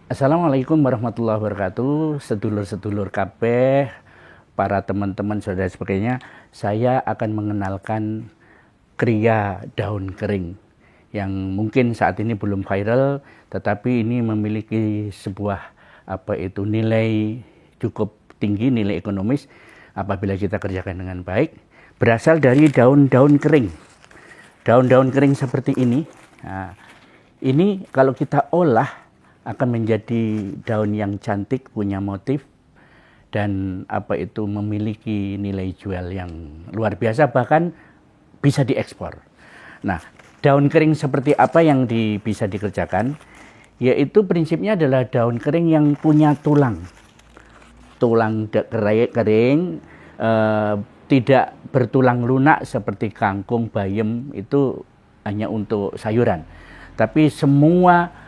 Assalamualaikum warahmatullahi wabarakatuh. Sedulur-sedulur kabeh, para teman-teman, saudara sebagainya. Saya akan mengenalkan kria daun kering yang mungkin saat ini belum viral, tetapi ini memiliki sebuah nilai cukup tinggi, nilai ekonomis apabila kita kerjakan dengan baik. Berasal dari daun-daun kering. Daun-daun kering seperti ini. Nah, ini kalau kita olah akan menjadi daun yang cantik, punya motif, dan memiliki nilai jual yang luar biasa, bahkan bisa diekspor. Nah, daun kering seperti apa yang bisa dikerjakan? Yaitu prinsipnya adalah daun kering yang punya tulang kering, tidak bertulang lunak seperti kangkung, bayam, itu hanya untuk sayuran. Tapi semua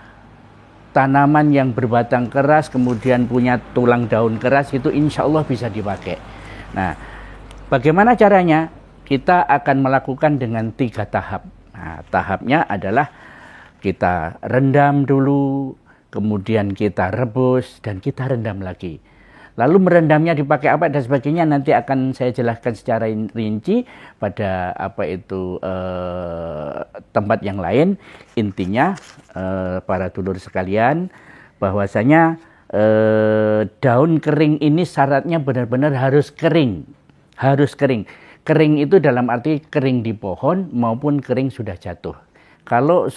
tanaman yang berbatang keras kemudian punya tulang daun keras itu insya Allah bisa dipakai. Nah, bagaimana caranya? Kita akan melakukan dengan 3 tahap. Nah, tahapnya adalah kita rendam dulu, kemudian kita rebus, dan kita rendam lagi. Lalu merendamnya dipakai apa dan sebagainya nanti akan saya jelaskan secara rinci pada tempat yang lain. Intinya para dulur sekalian, bahwasanya daun kering ini syaratnya benar-benar harus kering. Harus kering. Kering itu dalam arti kering di pohon maupun kering sudah jatuh. Kalau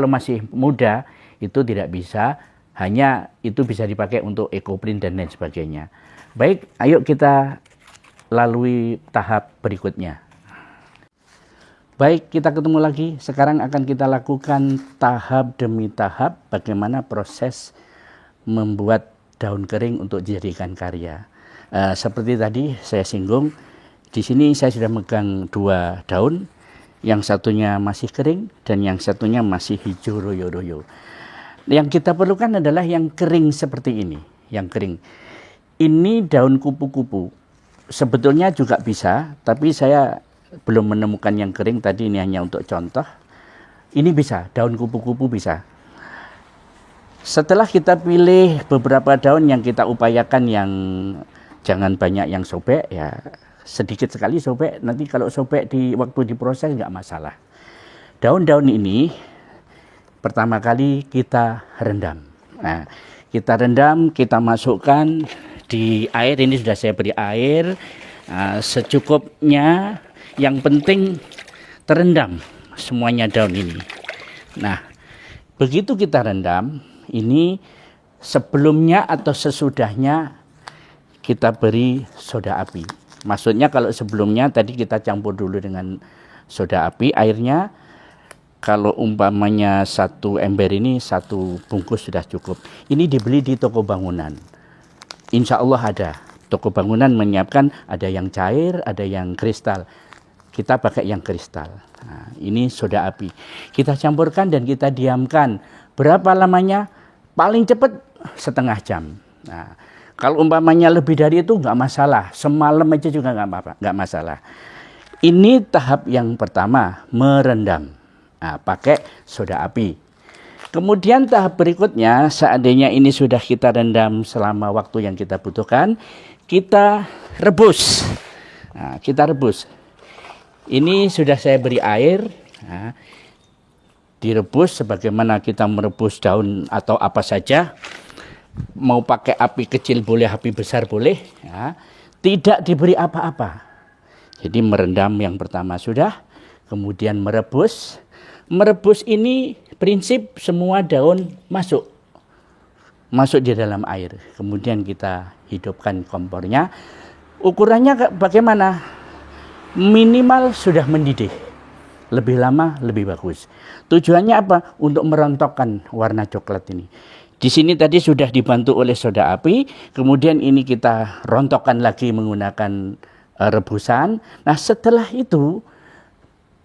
masih muda itu tidak bisa. Hanya itu bisa dipakai untuk ekoprint dan lain sebagainya. Baik, ayo kita lalui tahap berikutnya. Baik, kita ketemu lagi. Sekarang akan kita lakukan tahap demi tahap bagaimana proses membuat daun kering untuk dijadikan karya. Seperti tadi saya singgung, di sini saya sudah megang 2 daun. Yang satunya masih kering dan yang satunya masih hijau royo-royo. Yang kita perlukan adalah yang kering seperti ini, yang kering. Ini daun kupu-kupu. Sebetulnya juga bisa, tapi saya belum menemukan yang kering. Tadi ini hanya untuk contoh. Ini bisa, daun kupu-kupu bisa. Setelah kita pilih beberapa daun yang kita upayakan yang jangan banyak yang sobek, ya sedikit sekali sobek. Nanti kalau sobek waktu diproses nggak masalah. Daun-daun ini pertama kali kita rendam. Nah, kita rendam, kita masukkan di air. Ini sudah saya beri air secukupnya. Yang penting terendam semuanya daun ini. Nah, begitu kita rendam, ini sebelumnya atau sesudahnya kita beri soda api. Maksudnya kalau sebelumnya tadi kita campur dulu dengan soda api airnya. Kalau umpamanya 1 ember ini 1 bungkus sudah cukup. Ini dibeli di toko bangunan. Insya Allah ada. Toko bangunan menyiapkan, ada yang cair, ada yang kristal. Kita pakai yang kristal. Nah, ini soda api. Kita campurkan dan kita diamkan. Berapa lamanya? Paling cepat setengah jam. Nah, kalau umpamanya lebih dari itu nggak masalah. Semalam aja juga nggak masalah. Ini tahap yang pertama, merendam. Nah, pakai soda api. Kemudian tahap berikutnya, seandainya ini sudah kita rendam selama waktu yang kita butuhkan, kita rebus. Nah, kita rebus. Ini sudah saya beri air. Nah, direbus sebagaimana kita merebus daun atau apa saja. Mau pakai api kecil boleh, api besar boleh. Ya. Tidak diberi apa-apa. Jadi merendam yang pertama sudah, kemudian merebus. Merebus ini prinsip semua daun masuk di dalam air. Kemudian kita hidupkan kompornya. Ukurannya bagaimana? Minimal sudah mendidih. Lebih lama lebih bagus. Tujuannya apa? Untuk merontokkan warna coklat ini. Di sini tadi sudah dibantu oleh soda api. Kemudian ini kita rontokkan lagi menggunakan rebusan. Nah, setelah itu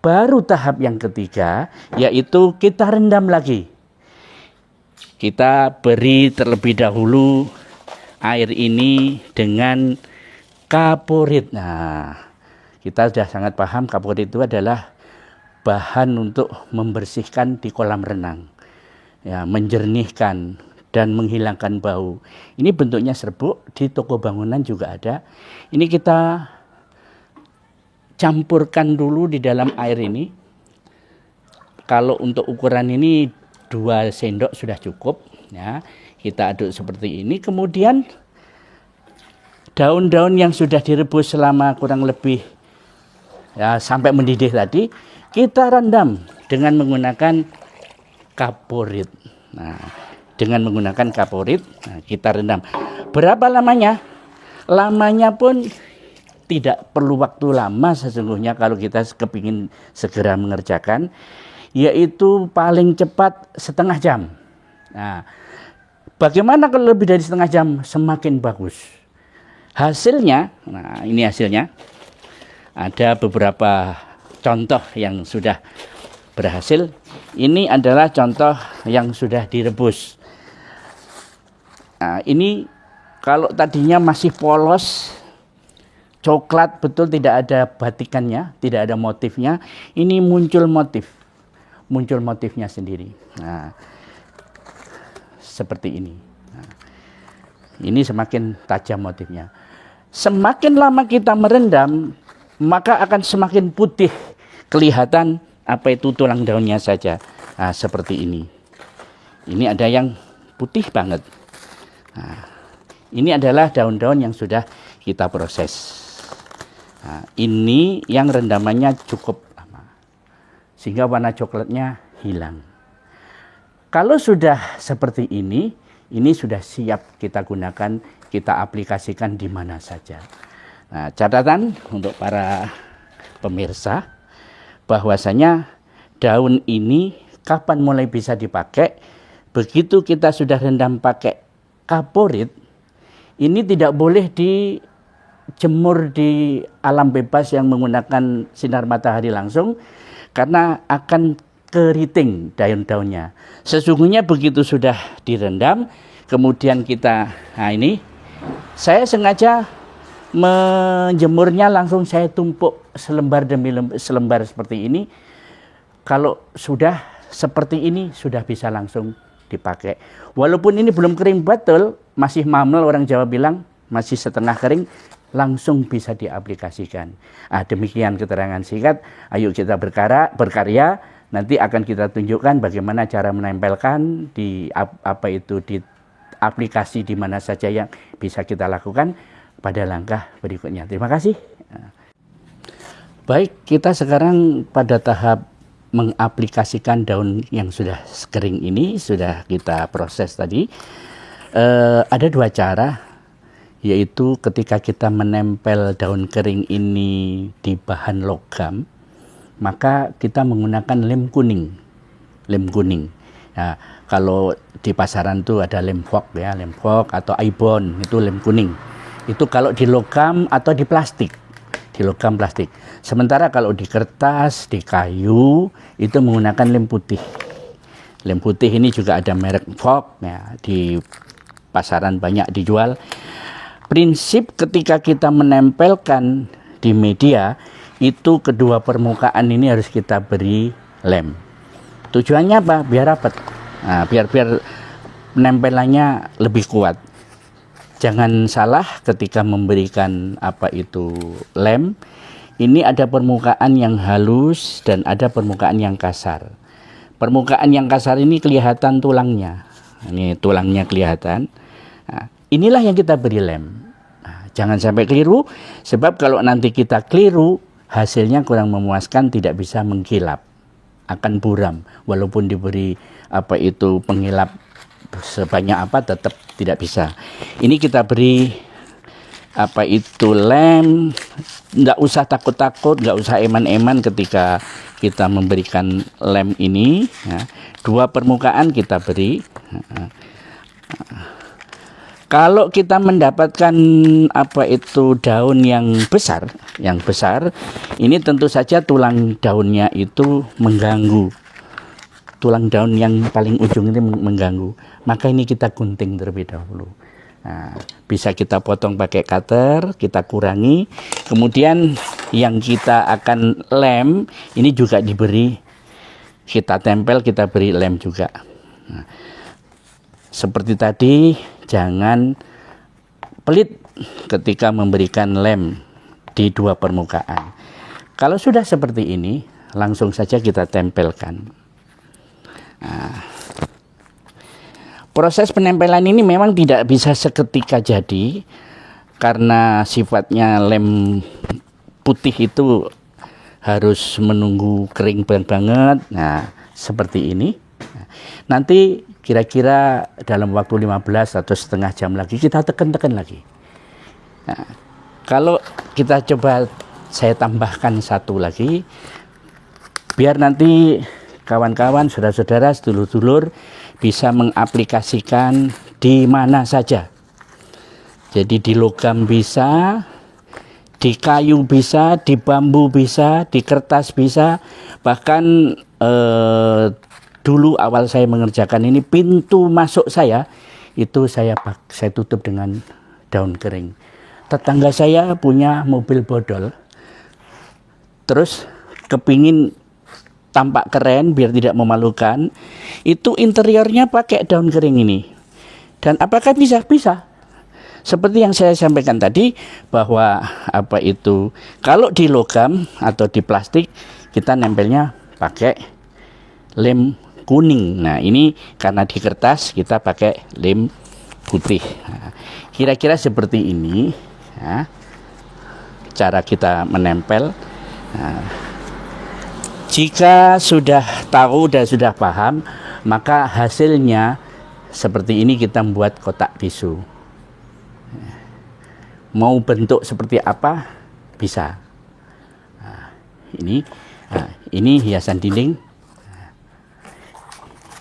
baru tahap yang ketiga, yaitu kita rendam lagi. Kita beri terlebih dahulu air ini dengan kaporit. Nah, kita sudah sangat paham kaporit itu adalah bahan untuk membersihkan di kolam renang. Ya, menjernihkan dan menghilangkan bau. Ini bentuknya serbuk, di toko bangunan juga ada. Ini kita campurkan dulu di dalam air ini. Kalau untuk ukuran ini 2 sendok sudah cukup. Ya, kita aduk seperti ini. Kemudian daun-daun yang sudah direbus selama kurang lebih ya sampai mendidih tadi, kita rendam dengan menggunakan kaporit. Nah, dengan menggunakan kaporit, kita rendam. Berapa lamanya? Lamanya pun tidak perlu waktu lama sesungguhnya kalau kita kepingin segera mengerjakan, yaitu paling cepat setengah jam. Nah, bagaimana kalau lebih dari setengah jam? Semakin bagus. Hasilnya, nah ini hasilnya. Ada beberapa contoh yang sudah berhasil. Ini adalah contoh yang sudah direbus. Nah, ini kalau tadinya masih polos, coklat betul, tidak ada batikannya, tidak ada motifnya. Ini muncul motifnya sendiri. Nah, seperti ini. Nah, ini semakin tajam motifnya. Semakin lama kita merendam, maka akan semakin putih kelihatan apa itu tulang daunnya saja. Nah, seperti ini. Ini ada yang putih banget. Nah, ini adalah daun-daun yang sudah kita proses. Nah, ini yang rendamannya cukup lama, sehingga warna coklatnya hilang. Kalau sudah seperti ini sudah siap kita gunakan, kita aplikasikan di mana saja. Nah, catatan untuk para pemirsa, bahwasanya daun ini kapan mulai bisa dipakai? Begitu kita sudah rendam pakai kaporit, ini tidak boleh dijemur di alam bebas yang menggunakan sinar matahari langsung, karena akan keriting daun-daunnya. Sesungguhnya begitu sudah direndam, kemudian kita, nah ini saya sengaja menjemurnya langsung, saya tumpuk selembar demi selembar seperti ini. Kalau sudah seperti ini sudah bisa langsung dipakai. Walaupun ini belum kering betul, masih mamel, orang Jawa bilang masih setengah kering, langsung bisa diaplikasikan. Demikian keterangan singkat. Ayo kita berkarya. Nanti akan kita tunjukkan bagaimana cara menempelkan di di aplikasi di mana saja yang bisa kita lakukan pada langkah berikutnya. Terima kasih. Baik, kita sekarang pada tahap mengaplikasikan daun yang sudah kering ini, sudah kita proses tadi. Ada 2 cara, yaitu ketika kita menempel daun kering ini di bahan logam, maka kita menggunakan lem kuning. Nah, kalau di pasaran tuh ada lem fog ya, lem fog atau ibon, itu lem kuning. Itu kalau di logam atau di plastik. Di logam plastik. Sementara kalau di kertas, di kayu, itu menggunakan lem putih. Lem putih ini juga ada merek Fog ya, di pasaran banyak dijual. Prinsip ketika kita menempelkan di media, itu kedua permukaan ini harus kita beri lem. Tujuannya apa? Biar rapat. Nah, biar penempelannya lebih kuat. Jangan salah ketika memberikan lem. Ini ada permukaan yang halus dan ada permukaan yang kasar. Permukaan yang kasar ini kelihatan tulangnya. Ini tulangnya kelihatan. Nah, inilah yang kita beri lem. Nah, jangan sampai keliru, sebab kalau nanti kita keliru, hasilnya kurang memuaskan, tidak bisa mengkilap, akan buram. Walaupun diberi pengilap sebanyak tetap tidak bisa. Ini kita beri lem. Nggak usah takut-takut, nggak usah eman-eman ketika kita memberikan lem ini ya. 2 permukaan kita beri. Kalau kita mendapatkan daun yang besar, ini tentu saja tulang daunnya itu mengganggu. Tulang daun yang paling ujung ini mengganggu. Maka ini kita gunting terlebih dahulu. Nah, bisa kita potong pakai cutter, kita kurangi. Kemudian yang kita akan lem, ini juga diberi, kita tempel, kita beri lem juga. Nah, Seperti tadi, jangan pelit ketika memberikan lem di dua permukaan. Kalau sudah seperti ini, langsung saja kita tempelkan. Nah, proses penempelan ini memang tidak bisa seketika jadi, karena sifatnya lem putih itu harus menunggu kering banget. Nah, seperti ini. Nanti kira-kira dalam waktu 15 atau setengah jam lagi kita tekan-tekan lagi. Nah, kalau kita coba, saya tambahkan satu lagi, biar nanti kawan-kawan, saudara-saudara, sedulur-sedulur bisa mengaplikasikan di mana saja. Jadi di logam bisa, di kayu bisa, di bambu bisa, di kertas bisa, bahkan dulu awal saya mengerjakan ini, pintu masuk saya itu saya tutup dengan daun kering. Tetangga saya punya mobil bodol, terus kepingin tampak keren biar tidak memalukan, itu interiornya pakai daun kering ini. Dan apakah bisa? Bisa. Seperti yang saya sampaikan tadi, bahwa kalau di logam atau di plastik kita nempelnya pakai lem kuning. Nah, ini karena di kertas kita pakai lem putih. Nah, kira-kira seperti ini ya, cara kita menempel. Nah, jika sudah tahu dan sudah paham, maka hasilnya seperti ini, kita membuat kotak bisu. Mau bentuk seperti apa bisa. Nah, ini hiasan dinding.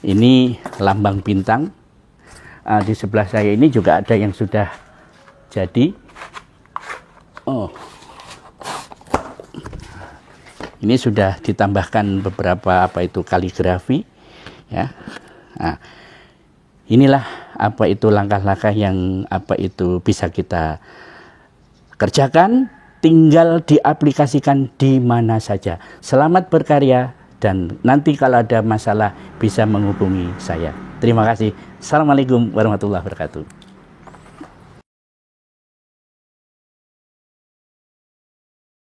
Ini lambang bintang. Di sebelah saya ini juga ada yang sudah jadi. Ini sudah ditambahkan beberapa kaligrafi ya. Nah, inilah langkah-langkah yang bisa kita kerjakan, tinggal diaplikasikan di mana saja. Selamat berkarya, dan nanti kalau ada masalah bisa menghubungi saya. Terima kasih. Assalamualaikum warahmatullahi wabarakatuh.